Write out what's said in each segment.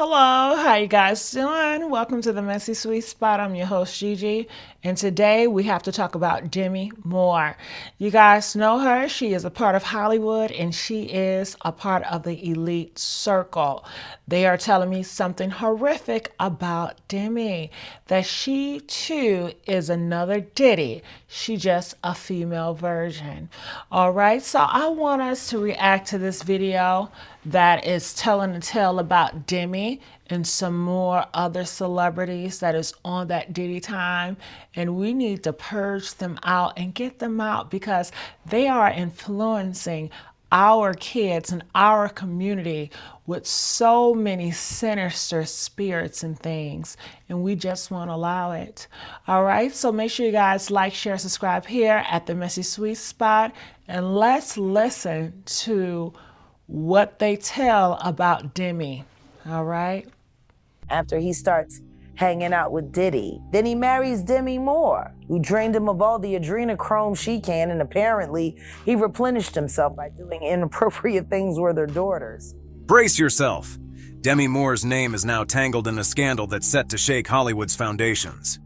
Hello, how you guys doing? Welcome to the Messy Sweet Spot. I'm your host Gigi, and today we have to talk about Demi Moore. You guys know her. She is a part of Hollywood and she is a part of the elite circle. They are telling me something horrific about Demi, that she too is another Diddy. She just a female version. All right, so I want us to react to this video that is telling a tale about Demi and some more other celebrities that is on that Diddy time. And we need to purge them out and get them out because they are influencing our kids and our community with so many sinister spirits and things, and we just won't allow it. All right, so make sure you guys like, share, subscribe here at the Messy Sweet Spot, and let's listen to what they tell about Demi. All right. After he starts hanging out with Diddy, then he marries Demi Moore, who drained him of all the adrenochrome she can, and apparently he replenished himself by doing inappropriate things with her daughters. Brace yourself. Demi Moore's name is now tangled in a scandal that's set to shake Hollywood's foundations.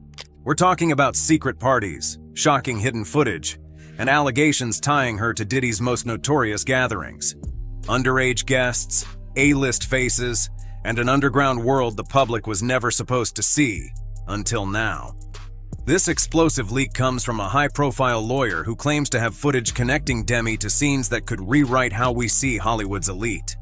We're talking about secret parties, shocking hidden footage, and allegations tying her to Diddy's most notorious gatherings. Underage guests, A-list faces, and an underground world the public was never supposed to see, until now. This explosive leak comes from a high-profile lawyer who claims to have footage connecting Demi to scenes that could rewrite how we see Hollywood's elite.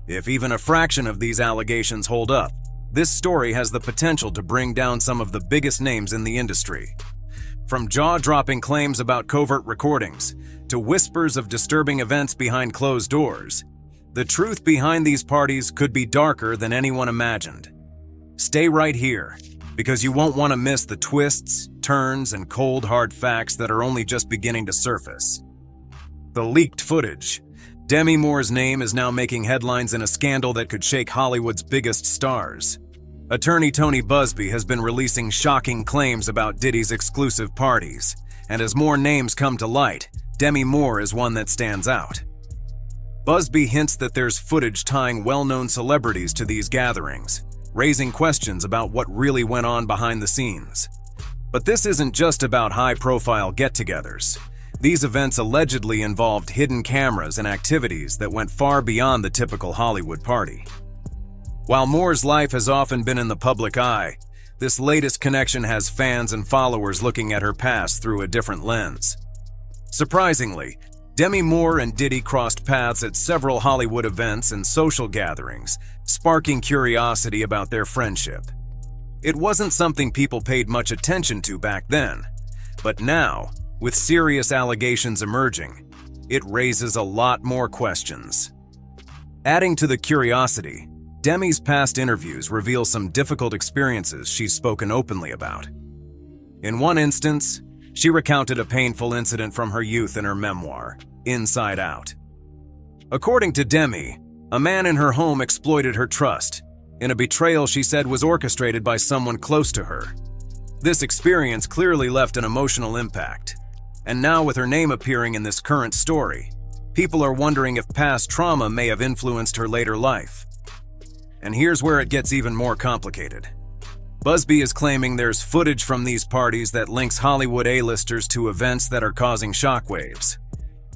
If even a fraction of these allegations hold up, this story has the potential to bring down some of the biggest names in the industry. From jaw-dropping claims about covert recordings, to whispers of disturbing events behind closed doors, the truth behind these parties could be darker than anyone imagined. Stay right here, because you won't want to miss the twists, turns, and cold, hard facts that are only just beginning to surface. The leaked footage. Demi Moore's name is now making headlines in a scandal that could shake Hollywood's biggest stars. Attorney Tony Busby has been releasing shocking claims about Diddy's exclusive parties, and as more names come to light, Demi Moore is one that stands out. Busby hints that there's footage tying well-known celebrities to these gatherings, raising questions about what really went on behind the scenes. But this isn't just about high-profile get-togethers. These events allegedly involved hidden cameras and activities that went far beyond the typical Hollywood party. While Moore's life has often been in the public eye, this latest connection has fans and followers looking at her past through a different lens. Surprisingly, Demi Moore and Diddy crossed paths at several Hollywood events and social gatherings, sparking curiosity about their friendship. It wasn't something people paid much attention to back then, but now, with serious allegations emerging, it raises a lot more questions. Adding to the curiosity, Demi's past interviews reveal some difficult experiences she's spoken openly about. In one instance, she recounted a painful incident from her youth in her memoir, Inside Out. According to Demi, a man in her home exploited her trust, in a betrayal she said was orchestrated by someone close to her. This experience clearly left an emotional impact, and now with her name appearing in this current story, people are wondering if past trauma may have influenced her later life. And here's where it gets even more complicated. Busby is claiming there's footage from these parties that links Hollywood A-listers to events that are causing shockwaves.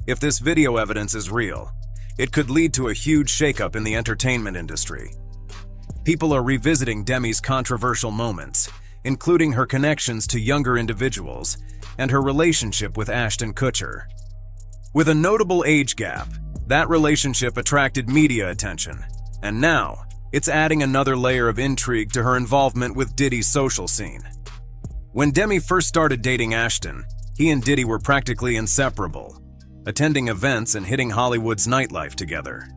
If this video evidence is real, it could lead to a huge shakeup in the entertainment industry. People are revisiting Demi's controversial moments, including her connections to younger individuals and her relationship with Ashton Kutcher. With a notable age gap, that relationship attracted media attention, and now, it's adding another layer of intrigue to her involvement with Diddy's social scene. When Demi first started dating Ashton, he and Diddy were practically inseparable, attending events and hitting Hollywood's nightlife together.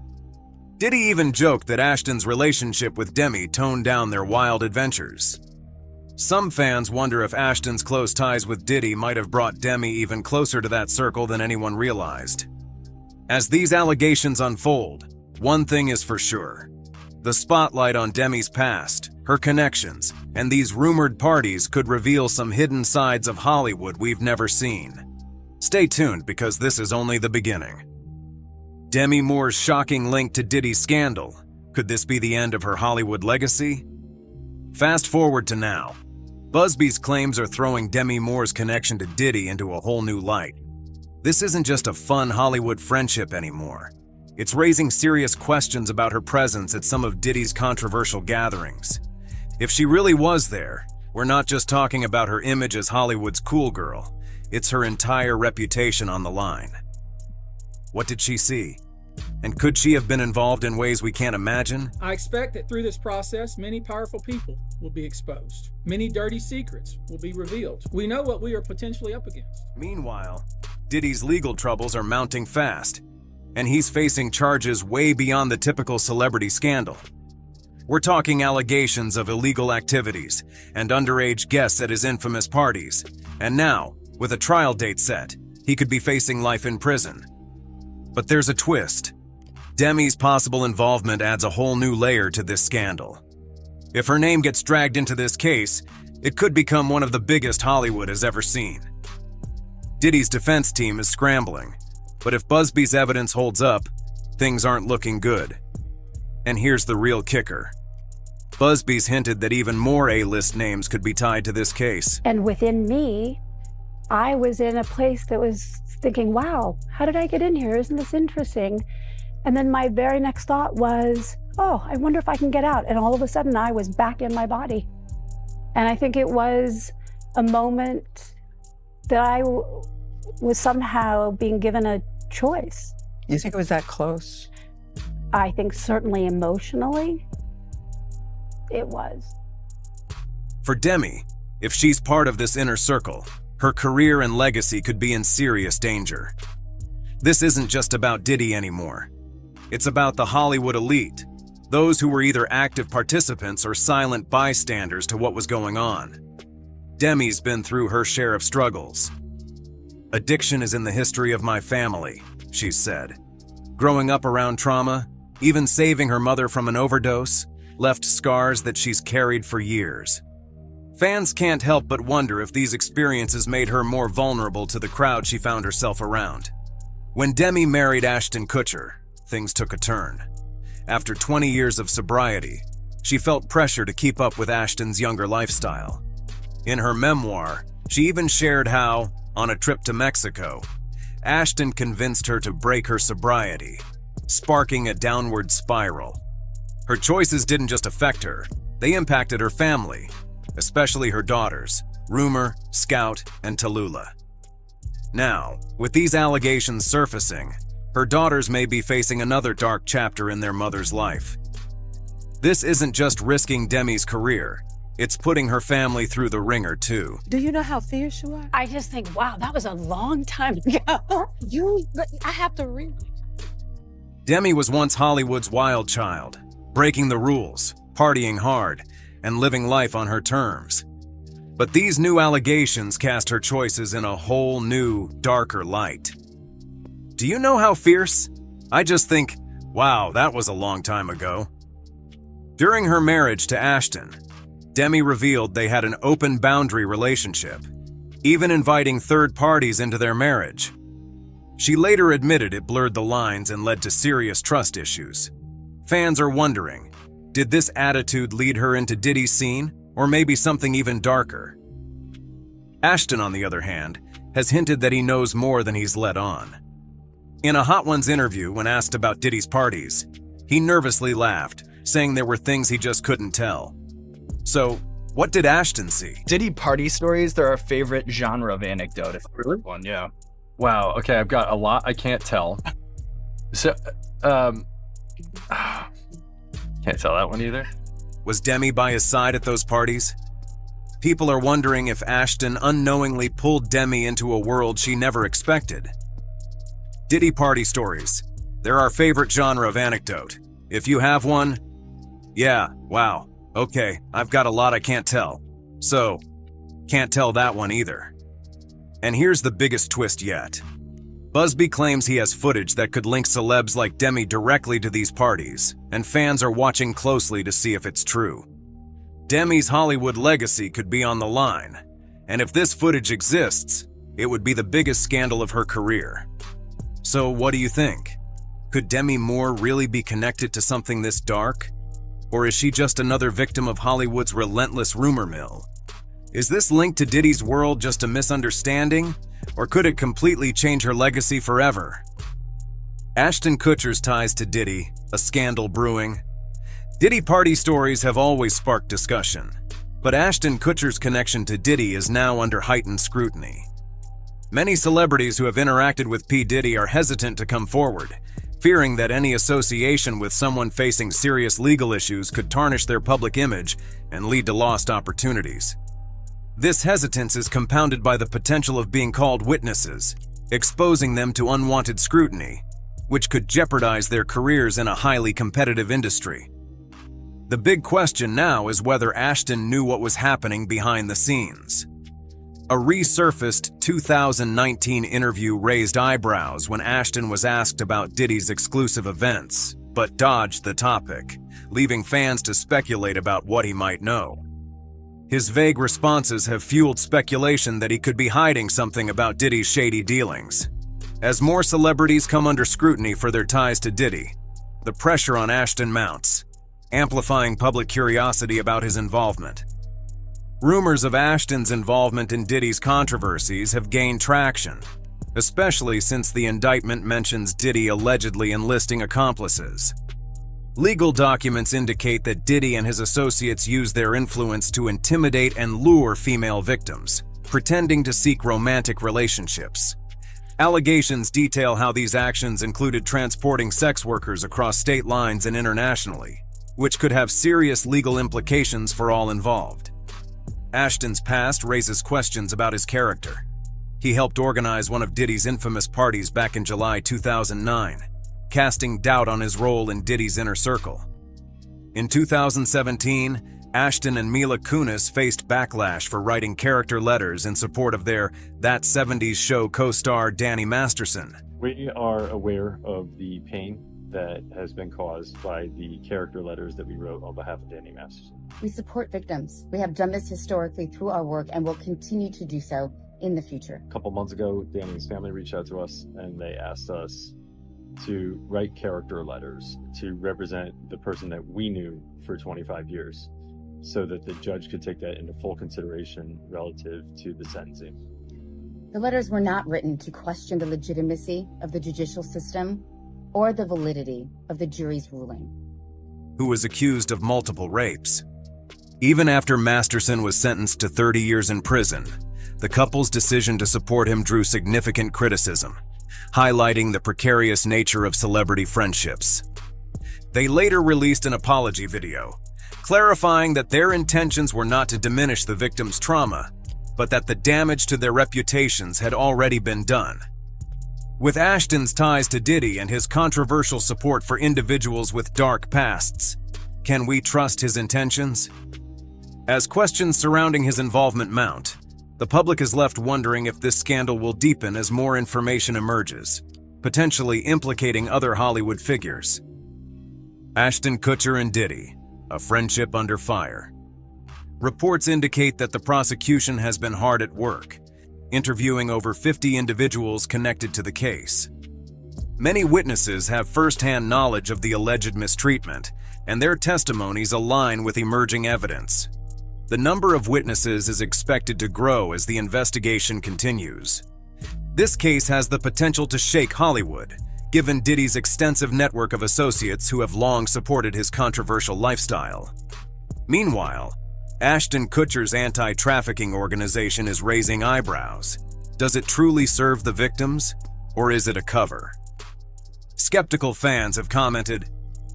Diddy even joked that Ashton's relationship with Demi toned down their wild adventures. Some fans wonder if Ashton's close ties with Diddy might have brought Demi even closer to that circle than anyone realized. As these allegations unfold, one thing is for sure. The spotlight on Demi's past, her connections, and these rumored parties could reveal some hidden sides of Hollywood we've never seen. Stay tuned because this is only the beginning. Demi Moore's shocking link to Diddy's scandal, Could this be the end of her Hollywood legacy? Fast forward to now. Busby's claims are throwing Demi Moore's connection to Diddy into a whole new light. This isn't just a fun Hollywood friendship anymore. It's raising serious questions about her presence at some of Diddy's controversial gatherings. If she really was there, we're not just talking about her image as Hollywood's cool girl. It's her entire reputation on the line. What did she see? And could she have been involved in ways we can't imagine? I expect that through this process, many powerful people will be exposed. Many dirty secrets will be revealed. We know what we are potentially up against. Meanwhile, Diddy's legal troubles are mounting fast, and he's facing charges way beyond the typical celebrity scandal. We're talking allegations of illegal activities and underage guests at his infamous parties. And now, with a trial date set, he could be facing life in prison. But there's a twist. Demi's possible involvement adds a whole new layer to this scandal. If her name gets dragged into this case, it could become one of the biggest Hollywood has ever seen. Diddy's defense team is scrambling, but if Busby's evidence holds up, things aren't looking good. And here's the real kicker. Busby's hinted that even more A-list names could be tied to this case. And within me, I was in a place that was thinking, wow, how did I get in here? Isn't this interesting? And then my very next thought was, oh, I wonder if I can get out. And all of a sudden I was back in my body. And I think it was a moment that I was somehow being given a choice. You think it was that close? I think certainly emotionally, it was. For Demi, if she's part of this inner circle, her career and legacy could be in serious danger. This isn't just about Diddy anymore. It's about the Hollywood elite, those who were either active participants or silent bystanders to what was going on. Demi's been through her share of struggles. "Addiction is in the history of my family," she said. Growing up around trauma, even saving her mother from an overdose, left scars that she's carried for years. Fans can't help but wonder if these experiences made her more vulnerable to the crowd she found herself around. When Demi married Ashton Kutcher, things took a turn. After 20 years of sobriety, she felt pressure to keep up with Ashton's younger lifestyle. In her memoir, she even shared how, on a trip to Mexico, Ashton convinced her to break her sobriety, sparking a downward spiral. Her choices didn't just affect her, they impacted her family, especially her daughters, Rumor, Scout, and Tallulah. Now, with these allegations surfacing, her daughters may be facing another dark chapter in their mother's life. This isn't just risking Demi's career, it's putting her family through the ringer too. Do you know how fierce you are? I just think, wow, that was a long time ago. I have to read. Demi was once Hollywood's wild child, breaking the rules, partying hard, and living life on her terms. But these new allegations cast her choices in a whole new, darker light. Do you know how fierce? I just think, wow, that was a long time ago. During her marriage to Ashton, Demi revealed they had an open boundary relationship, even inviting third parties into their marriage. She later admitted it blurred the lines and led to serious trust issues. Fans are wondering, did this attitude lead her into Diddy's scene, or maybe something even darker? Ashton, on the other hand, has hinted that he knows more than he's let on. In a Hot Ones interview, when asked about Diddy's parties, he nervously laughed, saying there were things he just couldn't tell. So, what did Ashton see? Diddy party stories, they're our favorite genre of anecdote. Really? One, yeah. Wow, okay, I've got a lot I can't tell. So, can't tell that one either. Was Demi by his side at those parties? People are wondering if Ashton unknowingly pulled Demi into a world she never expected. Diddy party stories. They're our favorite genre of anecdote. If you have one, yeah, wow, okay, I've got a lot I can't tell. So, can't tell that one either. And here's the biggest twist yet. Busby claims he has footage that could link celebs like Demi directly to these parties, and fans are watching closely to see if it's true. Demi's Hollywood legacy could be on the line, and if this footage exists, it would be the biggest scandal of her career. So what do you think? Could Demi Moore really be connected to something this dark? Or is she just another victim of Hollywood's relentless rumor mill? Is this link to Diddy's world just a misunderstanding? Or could it completely change her legacy forever? Ashton Kutcher's ties to Diddy, a scandal brewing. Diddy party stories have always sparked discussion, but Ashton Kutcher's connection to Diddy is now under heightened scrutiny. Many celebrities who have interacted with P. Diddy are hesitant to come forward, fearing that any association with someone facing serious legal issues could tarnish their public image and lead to lost opportunities. This hesitance is compounded by the potential of being called witnesses, exposing them to unwanted scrutiny, which could jeopardize their careers in a highly competitive industry. The big question now is whether Ashton knew what was happening behind the scenes. A resurfaced 2019 interview raised eyebrows when Ashton was asked about Diddy's exclusive events, but dodged the topic, leaving fans to speculate about what he might know. His vague responses have fueled speculation that he could be hiding something about Diddy's shady dealings. As more celebrities come under scrutiny for their ties to Diddy, the pressure on Ashton mounts, amplifying public curiosity about his involvement. Rumors of Ashton's involvement in Diddy's controversies have gained traction, especially since the indictment mentions Diddy allegedly enlisting accomplices. Legal documents indicate that Diddy and his associates used their influence to intimidate and lure female victims, pretending to seek romantic relationships. Allegations detail how these actions included transporting sex workers across state lines and internationally, which could have serious legal implications for all involved. Ashton's past raises questions about his character. He helped organize one of Diddy's infamous parties back in July 2009, casting doubt on his role in Diddy's inner circle. In 2017, Ashton and Mila Kunis faced backlash for writing character letters in support of their That 70s Show co-star Danny Masterson. We are aware of the pain that has been caused by the character letters that we wrote on behalf of Danny Masterson. We support victims. We have done this historically through our work and will continue to do so in the future. A couple months ago, Danny's family reached out to us and they asked us to write character letters to represent the person that we knew for 25 years so that the judge could take that into full consideration relative to the sentencing. The letters were not written to question the legitimacy of the judicial system or the validity of the jury's ruling. Who was accused of multiple rapes. Even after Masterson was sentenced to 30 years in prison, the couple's decision to support him drew significant criticism, highlighting the precarious nature of celebrity friendships. They later released an apology video, clarifying that their intentions were not to diminish the victims' trauma, but that the damage to their reputations had already been done. With Ashton's ties to Diddy and his controversial support for individuals with dark pasts, can we trust his intentions? As questions surrounding his involvement mount, the public is left wondering if this scandal will deepen as more information emerges, potentially implicating other Hollywood figures. Ashton Kutcher and Diddy, a friendship under fire. Reports indicate that the prosecution has been hard at work, interviewing over 50 individuals connected to the case. Many witnesses have first-hand knowledge of the alleged mistreatment, and their testimonies align with emerging evidence. The number of witnesses is expected to grow as the investigation continues. This case has the potential to shake Hollywood, given Diddy's extensive network of associates who have long supported his controversial lifestyle. Meanwhile, Ashton Kutcher's anti-trafficking organization is raising eyebrows. Does it truly serve the victims, or is it a cover? Skeptical fans have commented,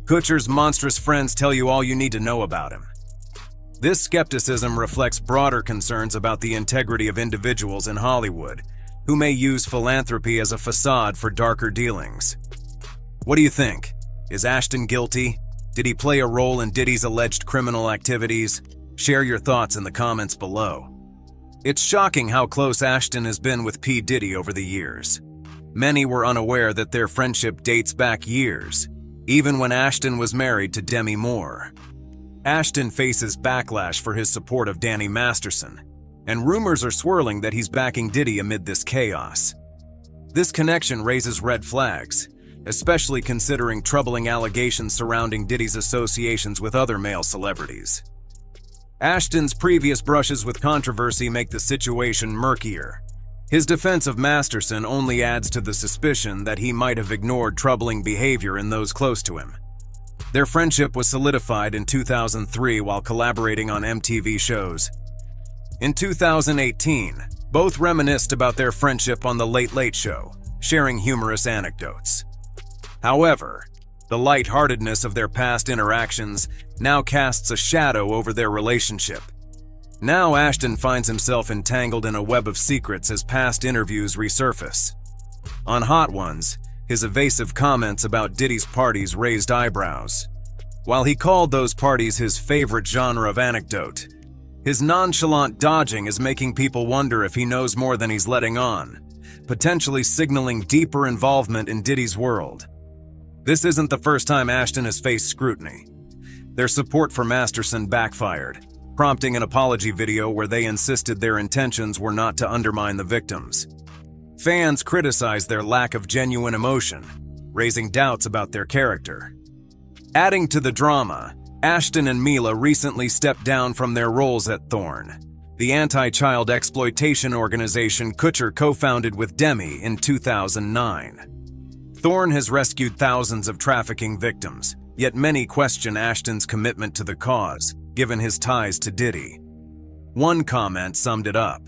"Kutcher's monstrous friends tell you all you need to know about him." This skepticism reflects broader concerns about the integrity of individuals in Hollywood, who may use philanthropy as a facade for darker dealings. What do you think? Is Ashton guilty? Did he play a role in Diddy's alleged criminal activities? Share your thoughts in the comments below. It's shocking how close Ashton has been with P. Diddy over the years. Many were unaware that their friendship dates back years, even when Ashton was married to Demi Moore. Ashton faces backlash for his support of Danny Masterson, and rumors are swirling that he's backing Diddy amid this chaos. This connection raises red flags, especially considering troubling allegations surrounding Diddy's associations with other male celebrities. Ashton's previous brushes with controversy make the situation murkier. His defense of Masterson only adds to the suspicion that he might have ignored troubling behavior in those close to him. Their friendship was solidified in 2003 while collaborating on MTV shows. In 2018, both reminisced about their friendship on The Late Late Show, sharing humorous anecdotes. However, the lightheartedness of their past interactions now casts a shadow over their relationship. Now Ashton finds himself entangled in a web of secrets as past interviews resurface. On Hot Ones, his evasive comments about Diddy's parties raised eyebrows. While he called those parties his favorite genre of anecdote, his nonchalant dodging is making people wonder if he knows more than he's letting on, potentially signaling deeper involvement in Diddy's world. This isn't the first time Ashton has faced scrutiny. Their support for Masterson backfired, prompting an apology video where they insisted their intentions were not to undermine the victims. Fans criticized their lack of genuine emotion, raising doubts about their character. Adding to the drama, Ashton and Mila recently stepped down from their roles at Thorn, the anti-child exploitation organization Kutcher co-founded with Demi in 2009. Thorn has rescued thousands of trafficking victims, yet many question Ashton's commitment to the cause, given his ties to Diddy. One comment summed it up.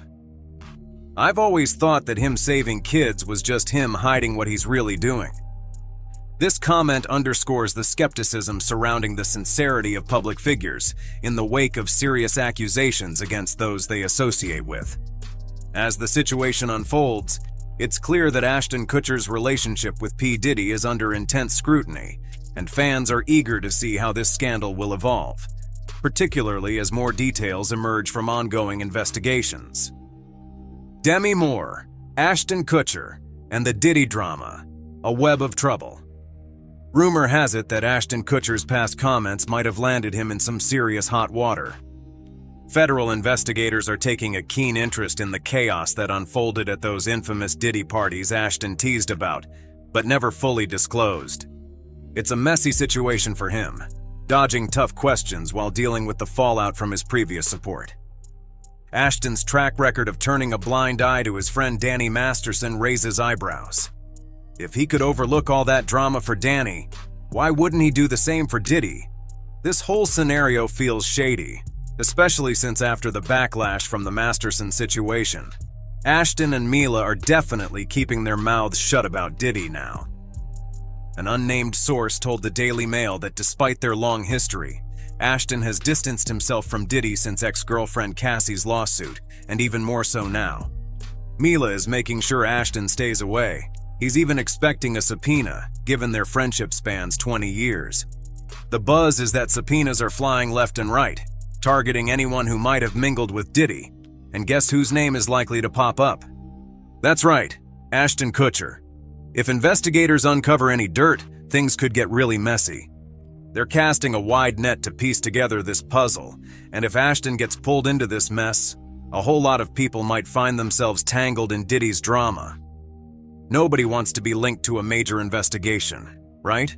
"I've always thought that him saving kids was just him hiding what he's really doing." This comment underscores the skepticism surrounding the sincerity of public figures in the wake of serious accusations against those they associate with. As the situation unfolds, it's clear that Ashton Kutcher's relationship with P. Diddy is under intense scrutiny, and fans are eager to see how this scandal will evolve, particularly as more details emerge from ongoing investigations. Demi Moore, Ashton Kutcher, and the Diddy drama, a web of trouble. Rumor has it that Ashton Kutcher's past comments might have landed him in some serious hot water. Federal investigators are taking a keen interest in the chaos that unfolded at those infamous Diddy parties Ashton teased about, but never fully disclosed. It's a messy situation for him, dodging tough questions while dealing with the fallout from his previous support. Ashton's track record of turning a blind eye to his friend Danny Masterson raises eyebrows. If he could overlook all that drama for Danny, why wouldn't he do the same for Diddy? This whole scenario feels shady, especially since after the backlash from the Masterson situation, Ashton and Mila are definitely keeping their mouths shut about Diddy now. An unnamed source told the Daily Mail that despite their long history, Ashton has distanced himself from Diddy since ex-girlfriend Cassie's lawsuit, and even more so now. Mila is making sure Ashton stays away. He's even expecting a subpoena, given their friendship spans 20 years. The buzz is that subpoenas are flying left and right, targeting anyone who might have mingled with Diddy. And guess whose name is likely to pop up? That's right, Ashton Kutcher. If investigators uncover any dirt, things could get really messy. They're casting a wide net to piece together this puzzle, and if Ashton gets pulled into this mess, a whole lot of people might find themselves tangled in Diddy's drama. Nobody wants to be linked to a major investigation, right?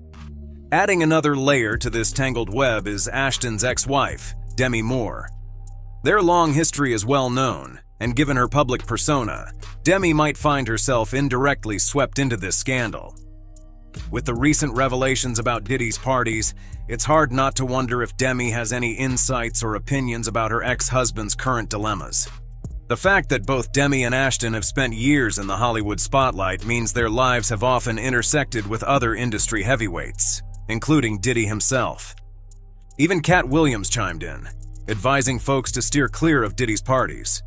Adding another layer to this tangled web is Ashton's ex-wife, Demi Moore. Their long history is well known, and given her public persona, Demi might find herself indirectly swept into this scandal. With the recent revelations about Diddy's parties, it's hard not to wonder if Demi has any insights or opinions about her ex-husband's current dilemmas. The fact that both Demi and Ashton have spent years in the Hollywood spotlight means their lives have often intersected with other industry heavyweights, including Diddy himself. Even Cat Williams chimed in, advising folks to steer clear of Diddy's parties.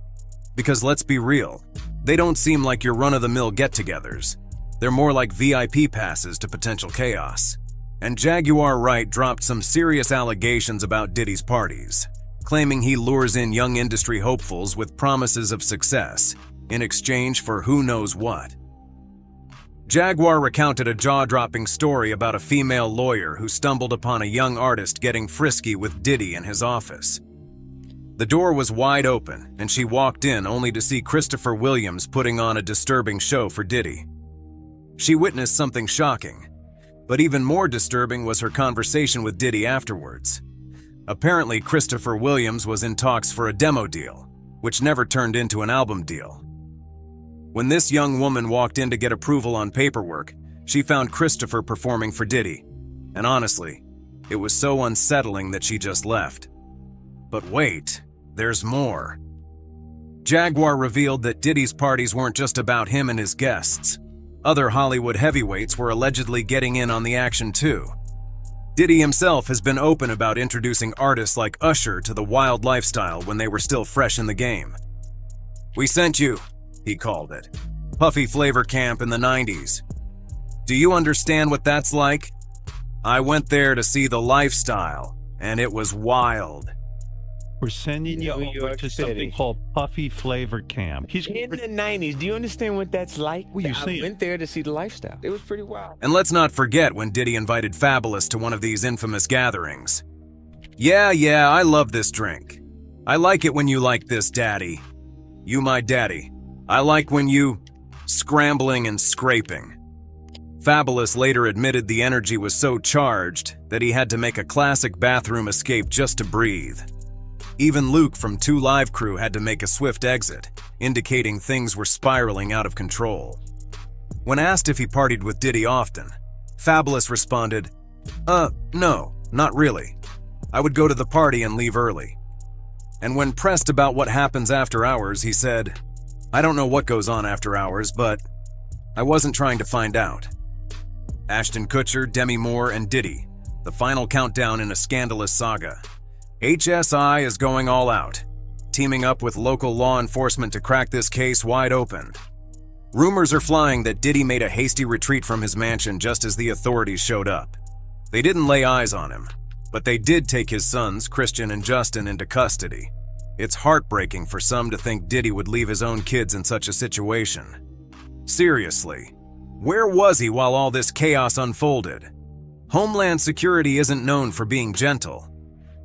Because let's be real, they don't seem like your run-of-the-mill get-togethers. They're more like VIP passes to potential chaos. And Jaguar Wright dropped some serious allegations about Diddy's parties, claiming he lures in young industry hopefuls with promises of success in exchange for who knows what. Jaguar recounted a jaw-dropping story about a female lawyer who stumbled upon a young artist getting frisky with Diddy in his office. The door was wide open, and she walked in only to see Christopher Williams putting on a disturbing show for Diddy. She witnessed something shocking, But even more disturbing was her conversation with Diddy afterwards. Apparently, Christopher Williams was in talks for a demo deal, which never turned into an album deal. When this young woman walked in to get approval on paperwork, she found Christopher performing for Diddy. And honestly, it was so unsettling that she just left. But wait, there's more. Jaguar revealed that Diddy's parties weren't just about him and his guests. Other Hollywood heavyweights were allegedly getting in on the action too. Diddy himself has been open about introducing artists like Usher to the wild lifestyle when they were still fresh in the game. "We sent you," he called it. "Puffy flavor camp in the 90s. Do you understand what that's like? I went there to see the lifestyle, and it was wild." We're sending you over to something called Puffy Flavor Camp. He's in the 90s. Do you understand what that's like? What you I saying? went there to see the lifestyle. It was pretty wild. And let's not forget when Diddy invited Fabulous to one of these infamous gatherings. Yeah, I love this drink. I like it when you like this, daddy. You my daddy. I like when you... scrambling and scraping. Fabulous later admitted the energy was so charged that he had to make a classic bathroom escape just to breathe. Even Luke from 2 Live Crew had to make a swift exit, indicating things were spiraling out of control. When asked if he partied with Diddy often, Fabulous responded, no, not really. I would go to the party and leave early." And when pressed about what happens after hours, he said, "I don't know what goes on after hours, but I wasn't trying to find out." Ashton Kutcher, Demi Moore, and Diddy, the final countdown in a scandalous saga. HSI is going all out, teaming up with local law enforcement to crack this case wide open. Rumors are flying that Diddy made a hasty retreat from his mansion just as the authorities showed up. They didn't lay eyes on him, but they did take his sons, Christian and Justin, into custody. It's heartbreaking for some to think Diddy would leave his own kids in such a situation. Seriously, where was he while all this chaos unfolded? Homeland Security isn't known for being gentle.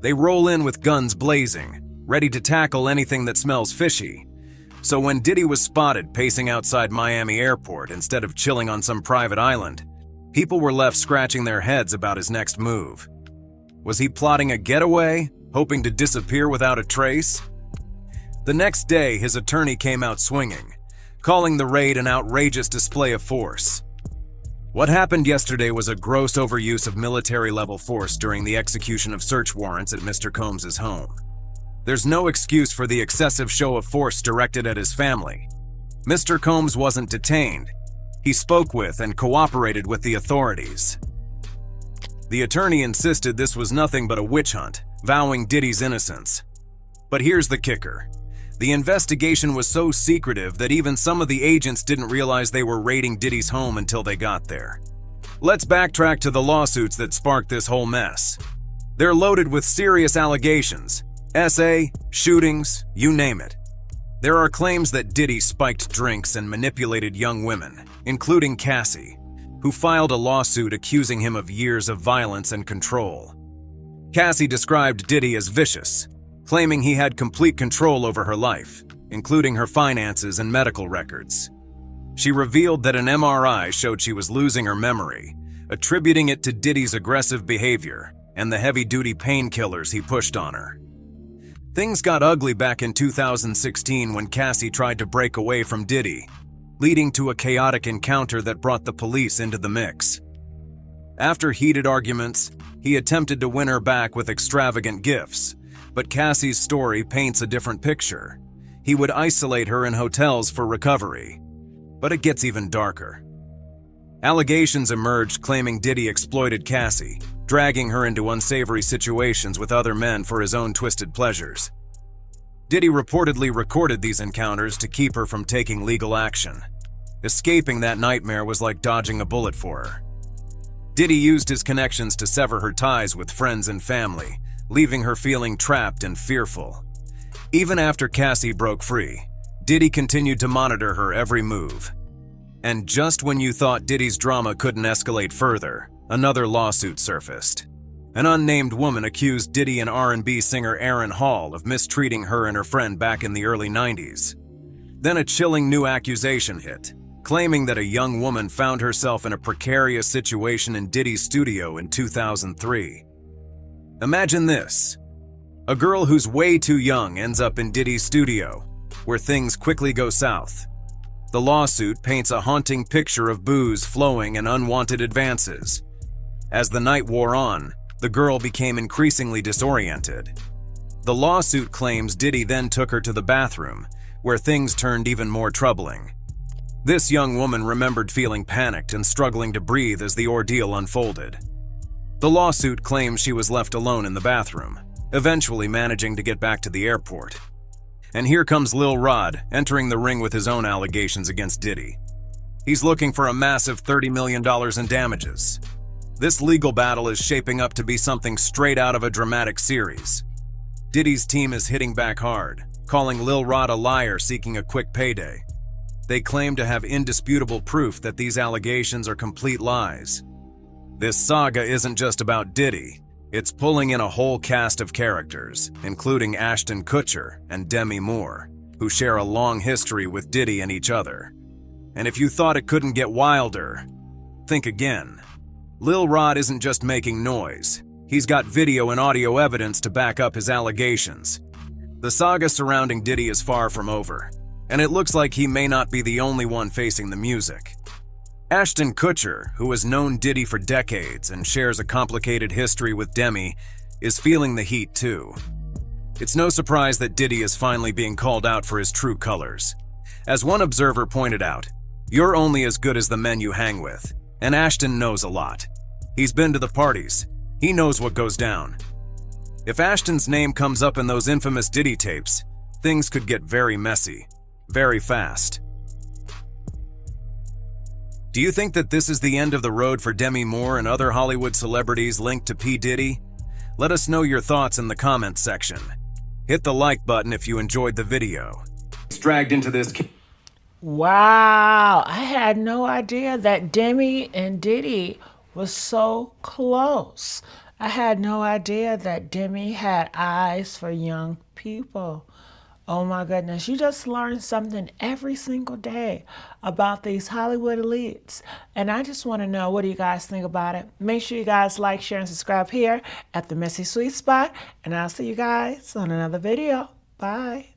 They roll in with guns blazing, ready to tackle anything that smells fishy. So when Diddy was spotted pacing outside Miami Airport instead of chilling on some private island, people were left scratching their heads about his next move. Was he plotting a getaway, hoping to disappear without a trace? The next day, his attorney came out swinging, calling the raid an outrageous display of force. What happened yesterday was a gross overuse of military-level force during the execution of search warrants at Mr. Combs' home. There's no excuse for the excessive show of force directed at his family. Mr. Combs wasn't detained. He spoke with and cooperated with the authorities. The attorney insisted this was nothing but a witch hunt, vowing Diddy's innocence. But here's the kicker. The investigation was so secretive that even some of the agents didn't realize they were raiding Diddy's home until they got there. Let's backtrack to the lawsuits that sparked this whole mess. They're loaded with serious allegations. SA, shootings, you name it. There are claims that Diddy spiked drinks and manipulated young women, including Cassie, who filed a lawsuit accusing him of years of violence and control. Cassie described Diddy as vicious, claiming he had complete control over her life, including her finances and medical records. She revealed that an MRI showed she was losing her memory, attributing it to Diddy's aggressive behavior and the heavy-duty painkillers he pushed on her. Things got ugly back in 2016 when Cassie tried to break away from Diddy, leading to a chaotic encounter that brought the police into the mix. After heated arguments, he attempted to win her back with extravagant gifts, but Cassie's story paints a different picture. He would isolate her in hotels for recovery. But it gets even darker. Allegations emerged claiming Diddy exploited Cassie, dragging her into unsavory situations with other men for his own twisted pleasures. Diddy reportedly recorded these encounters to keep her from taking legal action. Escaping that nightmare was like dodging a bullet for her. Diddy used his connections to sever her ties with friends and family, leaving her feeling trapped and fearful. Even after Cassie broke free, Diddy continued to monitor her every move. And just when you thought Diddy's drama couldn't escalate further, another lawsuit surfaced. An unnamed woman accused Diddy and R&B singer Aaron Hall of mistreating her and her friend back in the early 90s. Then a chilling new accusation hit. claiming that a young woman found herself in a precarious situation in Diddy's studio in 2003. Imagine this. A girl who's way too young ends up in Diddy's studio, where things quickly go south. The lawsuit paints a haunting picture of booze flowing and unwanted advances. As the night wore on, the girl became increasingly disoriented. The lawsuit claims Diddy then took her to the bathroom, where things turned even more troubling. This young woman remembered feeling panicked and struggling to breathe as the ordeal unfolded. The lawsuit claims she was left alone in the bathroom, eventually managing to get back to the airport. And here comes Lil Rod, entering the ring with his own allegations against Diddy. He's looking for a massive $30 million in damages. This legal battle is shaping up to be something straight out of a dramatic series. Diddy's team is hitting back hard, calling Lil Rod a liar seeking a quick payday. They claim to have indisputable proof that these allegations are complete lies. This saga isn't just about Diddy. It's pulling in a whole cast of characters, including Ashton Kutcher and Demi Moore, who share a long history with Diddy and each other. And if you thought it couldn't get wilder, think again. Lil Rod isn't just making noise. He's got video and audio evidence to back up his allegations. The saga surrounding Diddy is far from over, and it looks like he may not be the only one facing the music. Ashton Kutcher, who has known Diddy for decades and shares a complicated history with Demi, is feeling the heat too. It's no surprise that Diddy is finally being called out for his true colors. As one observer pointed out, "You're only as good as the men you hang with," and Ashton knows a lot. He's been to the parties. He knows what goes down. If Ashton's name comes up in those infamous Diddy tapes, things could get very messy, very fast. Do you think that this is the end of the road for Demi Moore and other Hollywood celebrities linked to P. Diddy? Let us know your thoughts in the comments section. Hit the like button if you enjoyed the video. It's dragged into this. Wow, I had no idea that Demi and Diddy was so close. I had no idea that Demi had eyes for young people. Oh my goodness, you just learn something every single day about these Hollywood elites. And I just want to know, what do you guys think about it? Make sure you guys like, share, and subscribe here at the Messy Sweet Spot. And I'll see you guys on another video. Bye.